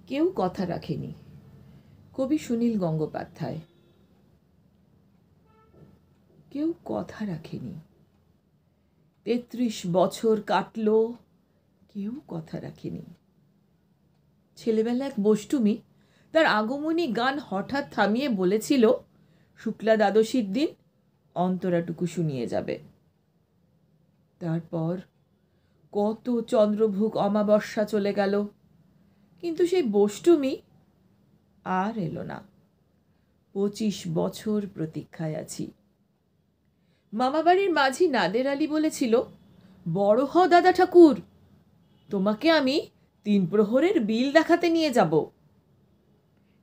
কেউ কথা রাখেনি। কবি সুনীল গঙ্গোপাধ্যায়। কেউ কথা রাখেনি। ৩৩ বছর কাটল, কেউ কথা রাখেনি। ছেলেবেলা এক বষ্টুমি তার আগমনী গান হঠাৎ থামিয়ে বলেছিল, শুক্লা দ্বাদশীর দিন অন্তরাটুকু শুনিয়ে যাবে। তারপর কত চন্দ্রভুক অমাবস্যা চলে গেল, কিন্তু সেই বষ্টুমি আর এলো না। ২৫ বছর প্রতীক্ষায় আছি। মামাবাড়ির মাঝি নাদের আলী বলেছিল, বড় হ দাদা ঠাকুর, তোমাকে আমি ৩ প্রহরের বিল দেখাতে নিয়ে যাব।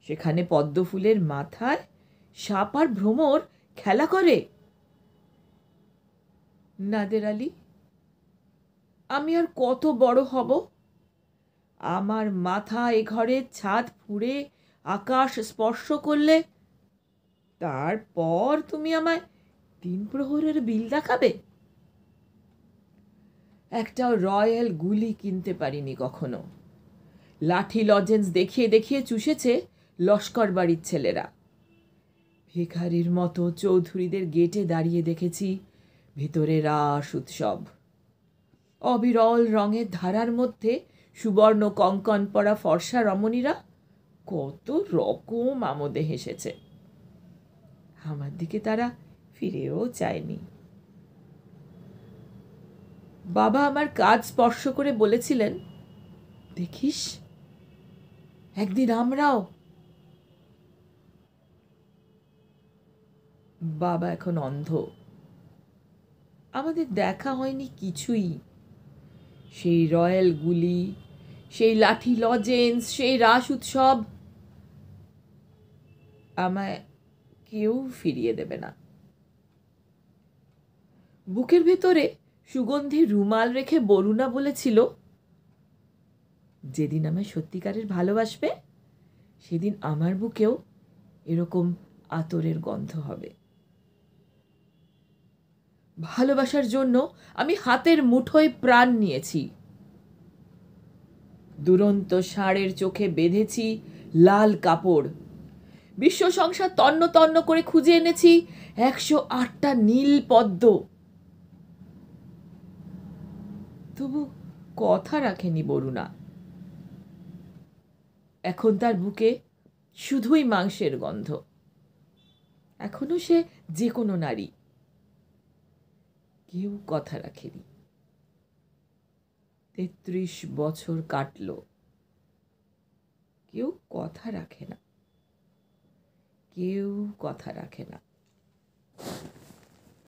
সেখানে পদ্মফুলের মাথায় সাপ আর ভ্রমর খেলা করে। নাদের আলী, আমি আর কত বড় হব? আমার মাথা এ ঘরের ছাদ ফুঁড়ে আকাশ স্পর্শ করলে তারপর তুমি আমায় ৩ প্রহরের বিল দেখাবে? একটাও রয়্যাল গুলি কিনতে পারিনি কখনো। লাঠি লজেন্স দেখিয়ে দেখিয়ে চুষেছে লস্কর বাড়ির ছেলেরা। ভিখারির মতো চৌধুরীদের গেটে দাঁড়িয়ে দেখেছি ভেতরে রাস উৎসব। অবিরল রঙের ধারার মধ্যে সুবর্ণ কঙ্কন পরা ফর্সা রমণীরা কত রকম আমোদে হেসেছে। আমার দিকে তারা ফিরেও চায়নি। বাবা আমার কাজ স্পর্শ করে বলেছিলেন, দেখিস একদিন আমরাও। বাবা এখন অন্ধ। আমাদের দেখা হয়নি কিছুই। সেই রয়্যাল গুলি, সেই লাঠি লজেন্স, সেই রাস উৎসব আমায় কেউ ফিরিয়ে দেবে না। বুকের ভেতরে সুগন্ধি রুমাল রেখে বরুণা বলেছিল, যেদিন আমায় সত্যিকারের ভালোবাসবে সেদিন আমার বুকেও এরকম আতরের গন্ধ হবে। ভালোবাসার জন্য আমি হাতের মুঠোয় প্রাণ নিয়েছি। দুরন্ত ষাঁড়ের চোখে বেঁধেছি লাল কাপড়। বিশ্ব সংসার তন্ন তন্ন করে খুঁজে এনেছি ১০৮টা নীল পদ্ম। তবু কথা রাখেনি বরুণা। এখন তার বুকে শুধুই মাংসের গন্ধ। এখনো সে যে কোনো নারী। কেউ কথা রাখেনি। ৩৩ বছর কাটল, কেউ কথা রাখে না। কেউ কথা রাখে না।